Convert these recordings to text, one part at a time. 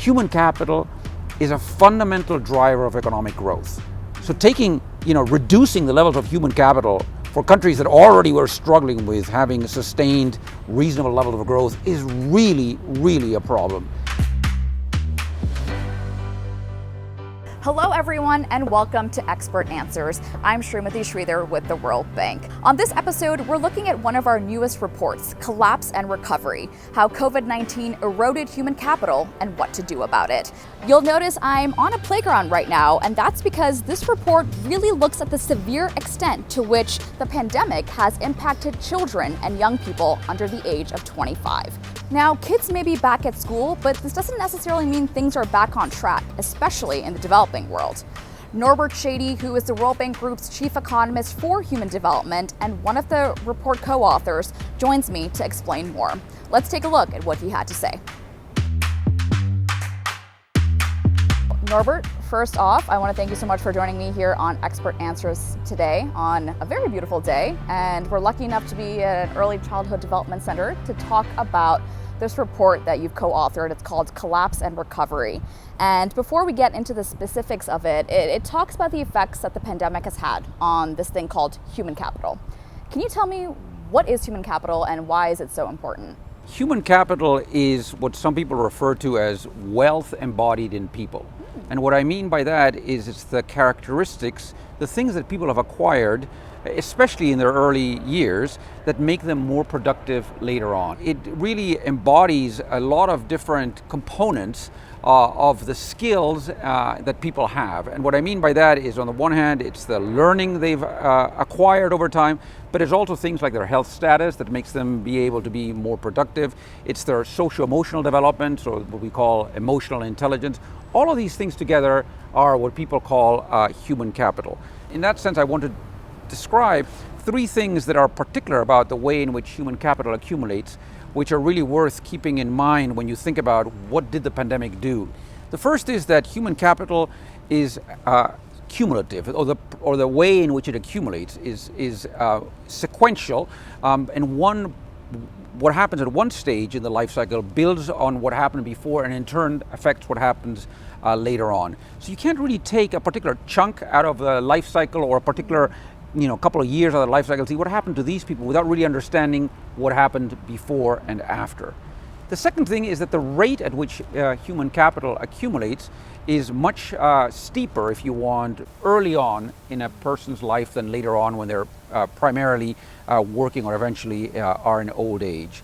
human capital is a fundamental driver of economic growth. So reducing the levels of human capital for countries that already were struggling with having sustained reasonable levels of growth is really, really a problem. Hello everyone and welcome to Expert Answers. I'm Srimati Sridhar with the World Bank. On this episode, we're looking at one of our newest reports, Collapse and Recovery, how COVID-19 eroded human capital and what to do about it. You'll notice I'm on a playground right now, and that's because this report really looks at the severe extent to which the pandemic has impacted children and young people under the age of 25. Now, kids may be back at school, but this doesn't necessarily mean things are back on track, especially in the developing world. Norbert Shady, who is the World Bank Group's chief economist for human development and one of the report co-authors, joins me to explain more. Let's take a look at what he had to say. Norbert, first off, I want to thank you so much for joining me here on Expert Answers today on a very beautiful day. And we're lucky enough to be at an early childhood development center to talk about this report that you've co-authored. It's called Collapse and Recovery. And before we get into the specifics of it, it talks about the effects that the pandemic has had on this thing called human capital. Can you tell me what is human capital and why is it so important? Human capital is what some people refer to as wealth embodied in people. And what I mean by that is it's the characteristics, the things that people have acquired, especially in their early years, that make them more productive later on. It really embodies a lot of different components of the skills that people have. And what I mean by that is, on the one hand, it's the learning they've acquired over time, but it's also things like their health status that makes them be able to be more productive. It's their socio-emotional development, so what we call emotional intelligence. All of these things together are what people call human capital. In that sense, I want to describe three things that are particular about the way in which human capital accumulates, which are really worth keeping in mind when you think about what did the pandemic do. The first is that human capital is cumulative, or the way in which it accumulates is sequential, and what happens at one stage in the life cycle builds on what happened before and in turn affects what happens later on. So you can't really take a particular chunk out of the life cycle or a particular couple of years out of the life cycle, see what happened to these people without really understanding what happened before and after. The second thing is that the rate at which human capital accumulates is much steeper, if you want, early on in a person's life than later on when they're primarily working or eventually are in old age.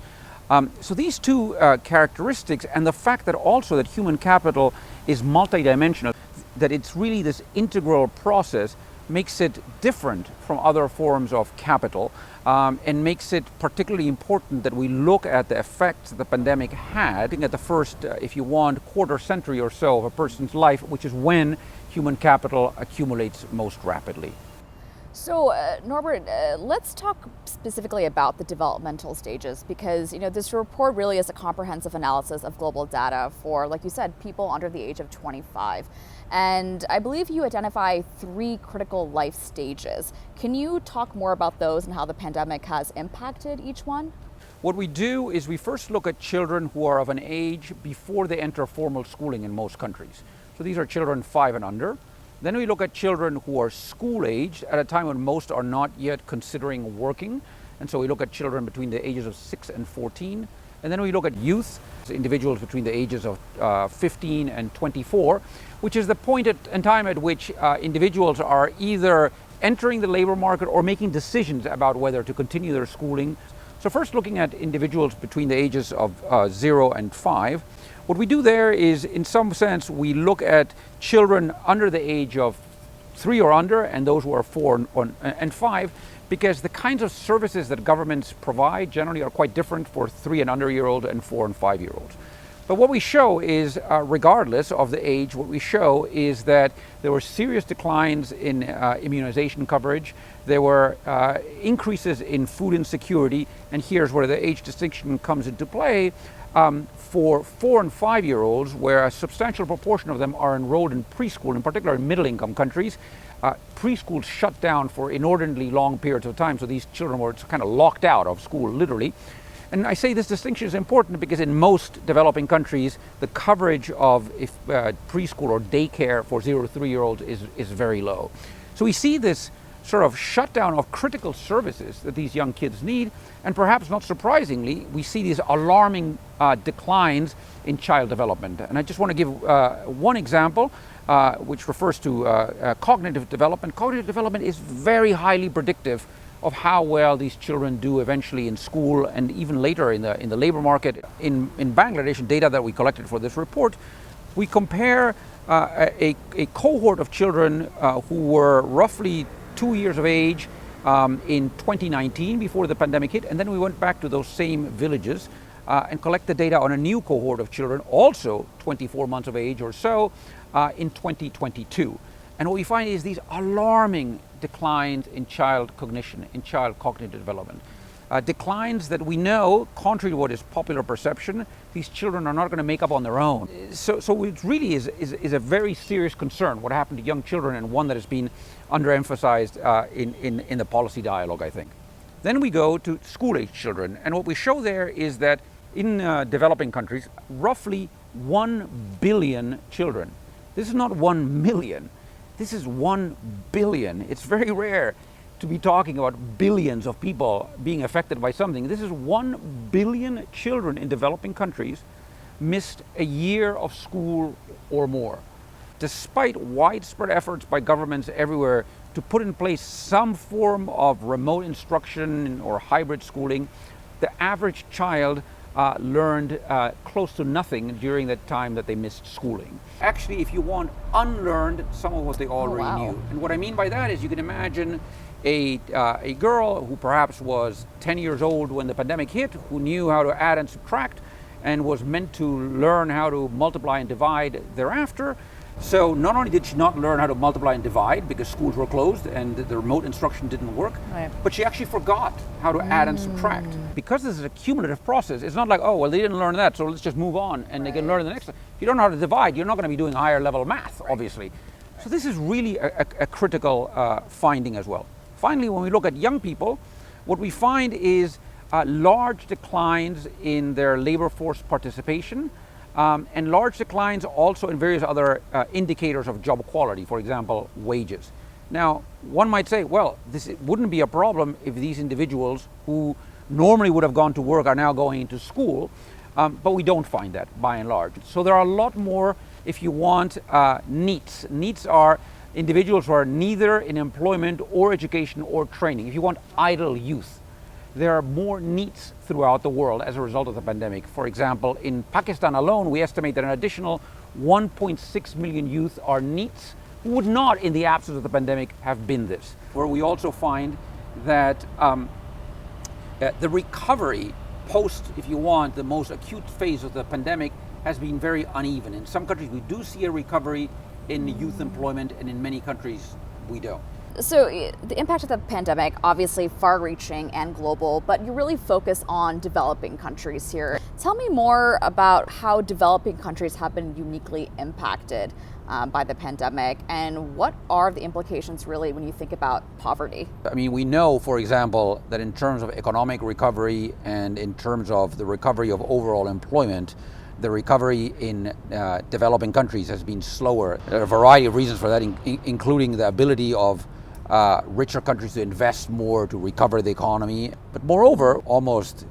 So these two characteristics, and the fact that also that human capital is multidimensional, that it's really this integral process, makes it different from other forms of capital, and makes it particularly important that we look at the effects the pandemic had at the first, if you want, quarter century or so of a person's life, which is when human capital accumulates most rapidly. So, Norbert, let's talk specifically about the developmental stages, because this report really is a comprehensive analysis of global data for, like you said, people under the age of 25. And I believe you identify three critical life stages. Can you talk more about those and how the pandemic has impacted each one? What we do is we first look at children who are of an age before they enter formal schooling in most countries. So these are children 5 and under. Then we look at children who are school-aged at a time when most are not yet considering working. And so we look at children between the ages of 6 and 14. And then we look at youth, individuals between the ages of 15 and 24, which is the point in time at which individuals are either entering the labor market or making decisions about whether to continue their schooling. So first, looking at individuals between the ages of 0 and 5, what we do there is, in some sense, we look at children under the age of 3 or under and those who are 4 and 5, because the kinds of services that governments provide generally are quite different for 3 and under year olds and 4 and 5 year olds. But what we show is, regardless of the age, what we show is that there were serious declines in immunization coverage. There were increases in food insecurity, and here's where the age distinction comes into play. For 4 and 5 year olds, where a substantial proportion of them are enrolled in preschool, in particular in middle income countries, preschools shut down for inordinately long periods of time, so these children were kind of locked out of school, literally. And I say this distinction is important because in most developing countries, the coverage of preschool or daycare for 0 to 3-year-olds is very low. So we see this sort of shutdown of critical services that these young kids need, and perhaps not surprisingly, we see these alarming declines in child development. And I just want to give one example, which refers to cognitive development. Cognitive development is very highly predictive of how well these children do eventually in school and even later in the labor market. In Bangladesh, data that we collected for this report, we compare a cohort of children who were roughly 2 years of age in 2019 before the pandemic hit, and then we went back to those same villages and collect the data on a new cohort of children, also 24 months of age or so, in 2022. And what we find is these alarming declines in child cognition, in child cognitive development. Declines that we know, contrary to what is popular perception, these children are not going to make up on their own. So it really is a very serious concern what happened to young children, and one that has been underemphasized in the policy dialogue, I think. Then we go to school-age children, and what we show there is that in developing countries, roughly 1 billion children. This is not 1 million. This is 1 billion. It's very rare to be talking about billions of people being affected by something. This is 1 billion children in developing countries missed a year of school or more. Despite widespread efforts by governments everywhere to put in place some form of remote instruction or hybrid schooling, the average child learned close to nothing during the time that they missed schooling. Actually, if you want, unlearned some of what they already knew. And what I mean by that is you can imagine a girl who perhaps was 10 years old when the pandemic hit, who knew how to add and subtract and was meant to learn how to multiply and divide thereafter. So not only did she not learn how to multiply and divide because schools were closed and the remote instruction didn't work, but she actually forgot how to add and subtract. Because this is a cumulative process, it's not like, oh, well, they didn't learn that, so let's just move on and they can learn the next time. If you don't know how to divide, you're not going to be doing higher level math, obviously. So this is really a critical finding as well. Finally, when we look at young people, what we find is large declines in their labor force participation, and large declines also in various other indicators of job quality, for example, wages. Now, one might say, well, this wouldn't be a problem if these individuals who normally would have gone to work are now going into school, but we don't find that by and large. So there are a lot more, if you want, NEETs. NEETs are individuals who are neither in employment or education or training. If you want, idle youth. There are more NEETs throughout the world as a result of the pandemic. For example, in Pakistan alone, we estimate that an additional 1.6 million youth are NEETs who would not, in the absence of the pandemic, have been this. Where we also find that the recovery post, if you want, the most acute phase of the pandemic has been very uneven. In some countries, we do see a recovery in youth employment, and in many countries, we don't. So the impact of the pandemic, obviously far-reaching and global, but you really focus on developing countries here. Tell me more about how developing countries have been uniquely impacted by the pandemic, and what are the implications really when you think about poverty? I mean, we know, for example, that in terms of economic recovery and in terms of the recovery of overall employment, the recovery in developing countries has been slower. There are a variety of reasons for that, including the ability of richer countries to invest more to recover the economy. But moreover, almost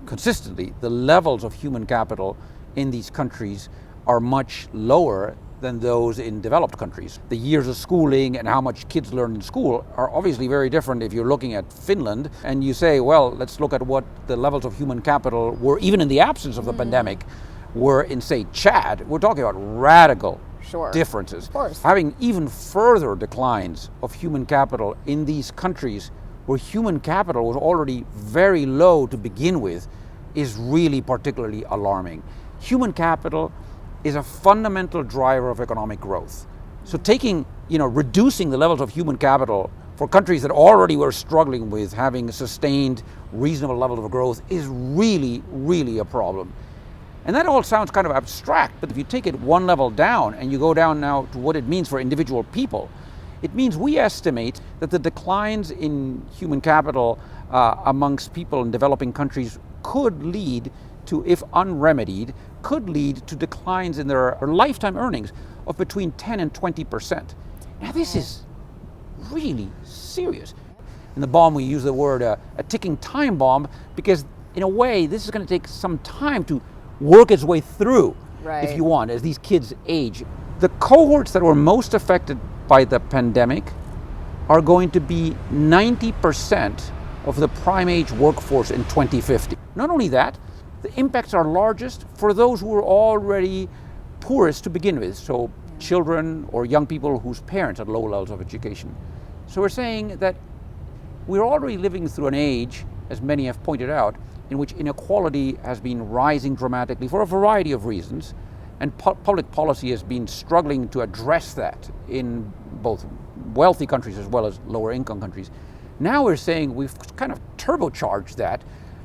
consistently, the levels of human capital in these countries are much lower than those in developed countries. The years of schooling and how much kids learn in school are obviously very different if you're looking at Finland and you say, well, let's look at what the levels of human capital were, even in the absence of the pandemic, were in, say, Chad. We're talking about radical differences. Of course. Having even further declines of human capital in these countries where human capital was already very low to begin with is really particularly alarming. Human capital is a fundamental driver of economic growth. So reducing the levels of human capital for countries that already were struggling with having a sustained, reasonable level of growth is really, really a problem. And that all sounds kind of abstract, but if you take it one level down and you go down now to what it means for individual people, it means we estimate that the declines in human capital amongst people in developing countries could lead to, if unremedied, could lead to declines in their lifetime earnings of between 10 and 20%. Now this is really serious. In the bomb we use the word a ticking time bomb, because in a way this is going to take some time to work its way through, if you want, as these kids age. The cohorts that were most affected by the pandemic are going to be 90% of the prime age workforce in 2050. Not only that, the impacts are largest for those who are already poorest to begin with, so children or young people whose parents had low levels of education. So we're saying that we're already living through an age, as many have pointed out, in which inequality has been rising dramatically for a variety of reasons, and public policy has been struggling to address that in both wealthy countries as well as lower income countries. Now we're saying we've kind of turbocharged that.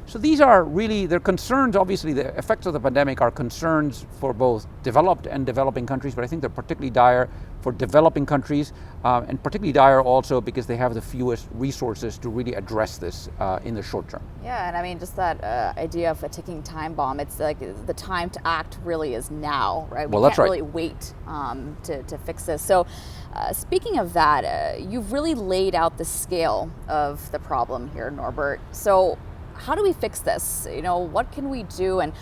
So these are really, they're concerns, obviously the effects of the pandemic are concerns for both developed and developing countries, but I think they're particularly dire for developing countries, and particularly dire also because they have the fewest resources to really address this in the short term. Yeah, and I mean, just that idea of a ticking time bomb, it's like the time to act really is now, right? Well, that's right. We can't really wait to fix this. So speaking of that, you've really laid out the scale of the problem here, Norbert. So how do we fix this? You know, what can we do, and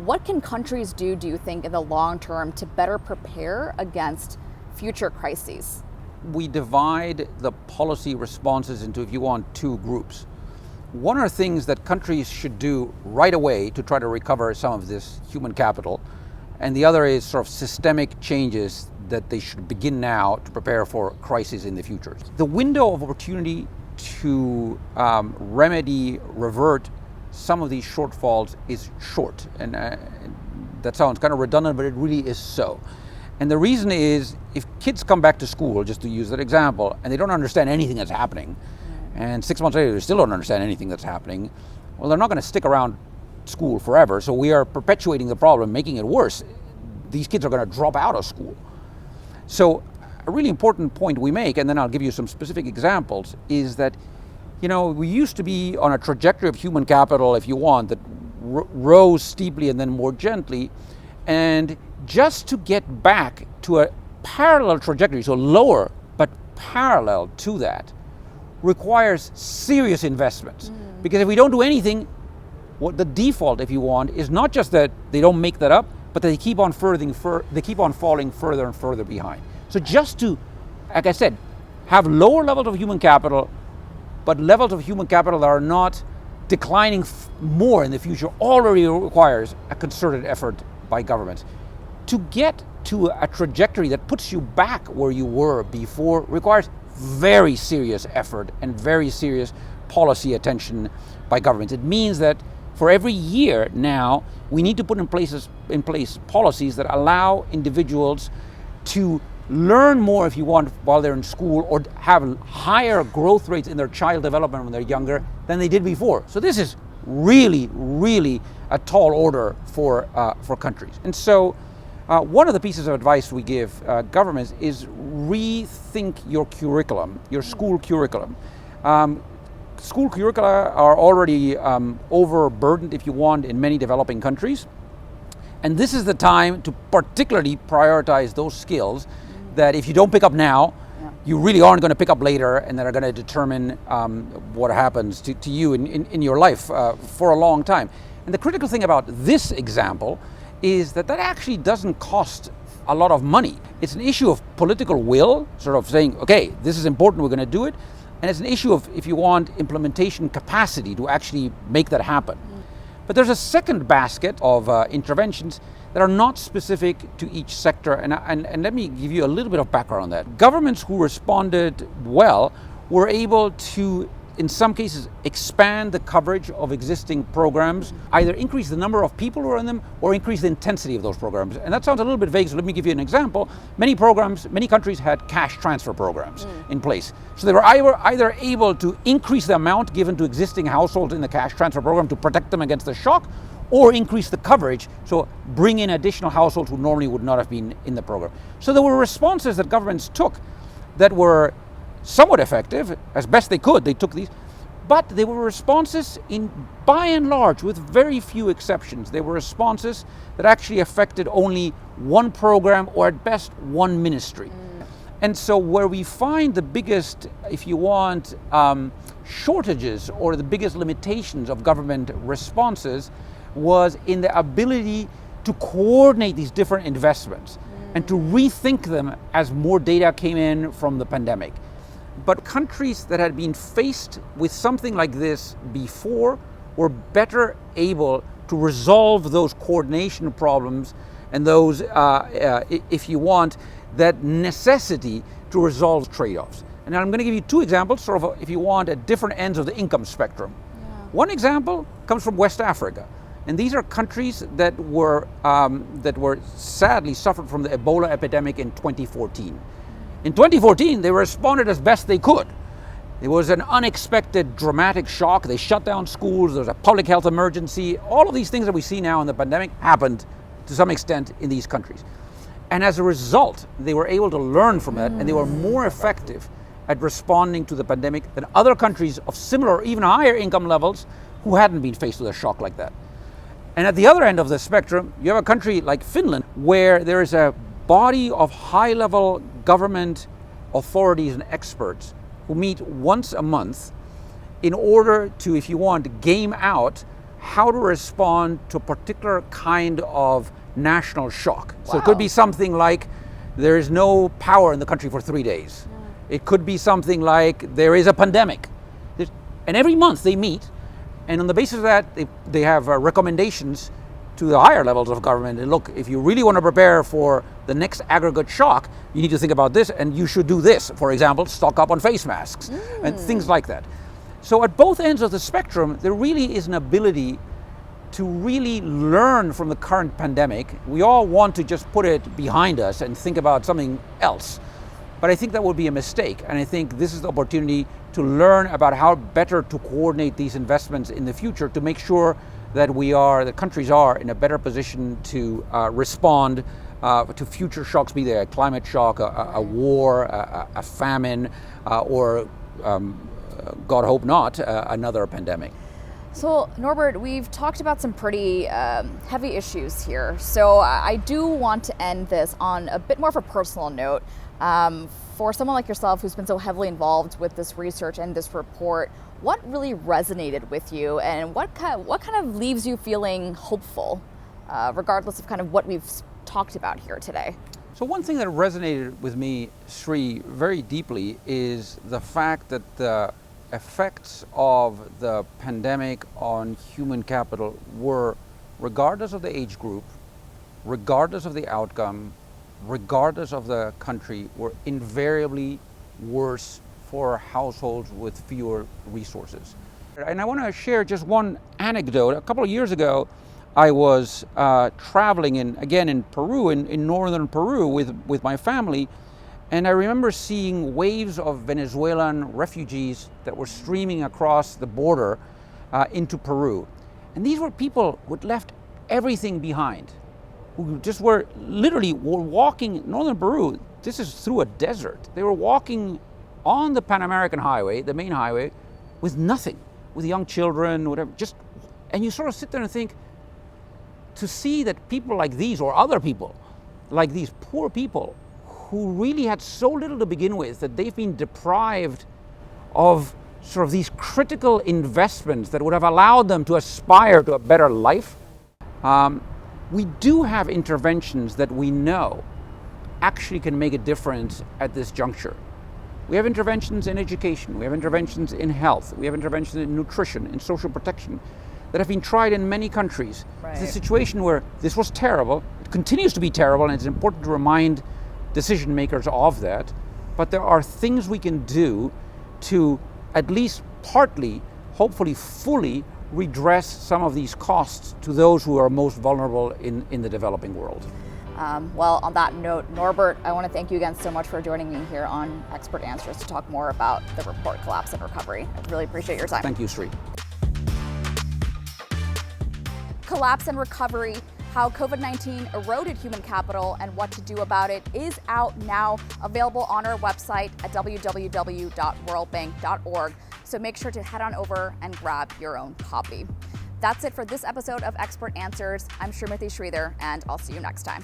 what can countries do you think, in the long term to better prepare against future crises? We divide the policy responses into, if you want, two groups. One are things that countries should do right away to try to recover some of this human capital, and the other is sort of systemic changes that they should begin now to prepare for crises in the future. The window of opportunity to revert some of these shortfalls is short, and that sounds kind of redundant, but it really is so. And the reason is, if kids come back to school, just to use that example, and they don't understand anything that's happening, and 6 months later they still don't understand anything that's happening, well, they're not going to stick around school forever. So we are perpetuating the problem, making it worse. These kids are going to drop out of school. So a really important point we make, and then I'll give you some specific examples, is that, you know, we used to be on a trajectory of human capital, if you want, that rose steeply and then more gently, and just to get back to a parallel trajectory, so lower but parallel to that, requires serious investments. Because if we don't do anything, what the default, if you want, is not just that they don't make that up, but they keep on falling further and further behind. So just to, like I said, have lower levels of human capital, but levels of human capital that are not declining more in the future, already requires a concerted effort by governments. To get to a trajectory that puts you back where you were before requires very serious effort and very serious policy attention by governments. It means that for every year now, we need to put in place policies that allow individuals to learn more, if you want, while they're in school, or have higher growth rates in their child development when they're younger than they did before. So this is really, really a tall order for countries. And so one of the pieces of advice we give governments is rethink your curriculum, your school curriculum. School curricula are already overburdened, if you want, in many developing countries. And this is the time to particularly prioritize those skills that if you don't pick up now, you really aren't going to pick up later, and that are going to determine what happens to you in your life for a long time. And the critical thing about this example is that actually doesn't cost a lot of money. It's an issue of political will, sort of saying, okay, this is important, we're going to do it. And it's an issue of, if you want, implementation capacity to actually make that happen. But there's a second basket of interventions that are not specific to each sector. And let me give you a little bit of background on that. Governments who responded well were able to, in some cases, expand the coverage of existing programs, either increase the number of people who are in them or increase the intensity of those programs. And that sounds a little bit vague, so let me give you an example. Many countries had cash transfer programs in place. So they were either able to increase the amount given to existing households in the cash transfer program to protect them against the shock, or increase the coverage, so bring in additional households who normally would not have been in the program. So there were responses that governments took that were somewhat effective, as best they could. They took these, But they were responses by and large, with very few exceptions. They were responses that actually affected only one program or at best one ministry. And so where we find the biggest, if you want, shortages or the biggest limitations of government responses was in the ability to coordinate these different investments and to rethink them as more data came in from the pandemic. But countries that had been faced with something like this before were better able to resolve those coordination problems and those, if you want, that necessity to resolve trade-offs. And I'm going to give you two examples, sort of, if you want, at different ends of the income spectrum. One example comes from West Africa. And these are countries that were sadly suffered from the Ebola epidemic in 2014. In 2014, they responded as best they could. It was an unexpected, dramatic shock. They shut down schools. There was a public health emergency. All of these things that we see now in the pandemic happened to some extent in these countries. And as a result, they were able to learn from that, and they were more effective at responding to the pandemic than other countries of similar or even higher income levels who hadn't been faced with a shock like that. And at the other end of the spectrum, you have a country like Finland, where there is a body of high-level government authorities and experts who meet once a month in order to, if you want, game out how to respond to a particular kind of national shock. So it could be something like there is no power in the country for 3 days. It could be something like there is a pandemic. And every month they meet, and on the basis of that, they have recommendations to the higher levels of government. And look, if you really want to prepare for the next aggregate shock, you need to think about this, and you should do this. For example, stock up on face masks and things like that. So at both ends of the spectrum, there really is an ability to really learn from the current pandemic. We all want to just put it behind us and think about something else. But I think that would be a mistake. And I think this is the opportunity to learn about how better to coordinate these investments in the future to make sure that the countries are in a better position to respond to future shocks, be they a climate shock, a war, a famine, or God hope not, another pandemic. So Norbert, we've talked about some pretty heavy issues here. So I do want to end this on a bit more of a personal note. For someone like yourself who's been so heavily involved with this research and this report, what really resonated with you, and what kind of leaves you feeling hopeful, regardless of kind of what we've talked about here today? So one thing that resonated with me, Sri, very deeply is the fact that the effects of the pandemic on human capital were, regardless of the age group, regardless of the outcome, regardless of the country, were invariably worse for households with fewer resources. And I want to share just one anecdote. A couple of years ago, I was traveling in Peru, in northern Peru with my family, and I remember seeing waves of Venezuelan refugees that were streaming across the border into Peru. And these were people who had left everything behind, who just were walking, northern Peru, this is through a desert. They were walking on the Pan American Highway, the main highway, with nothing, with young children, whatever, and you sort of sit there and think, to see that people like these, or other people, like these poor people, who really had so little to begin with, that they've been deprived of sort of these critical investments that would have allowed them to aspire to a better life. We do have interventions that we know actually can make a difference at this juncture. We have interventions in education, we have interventions in health, we have interventions in nutrition, in social protection, that have been tried in many countries. Right. It's a situation where this was terrible, it continues to be terrible, and it's important to remind decision makers of that, but there are things we can do to at least partly, hopefully fully, redress some of these costs to those who are most vulnerable in the developing world. Well, on that note, Norbert, I want to thank you again so much for joining me here on Expert Answers to talk more about the report, Collapse and Recovery. I really appreciate your time. Thank you, Sri. Collapse and Recovery, How COVID-19 Eroded Human Capital and What to Do About It is out now, available on our website at www.worldbank.org. So make sure to head on over and grab your own copy. That's it for this episode of Expert Answers. I'm Srimati Sridhar, and I'll see you next time.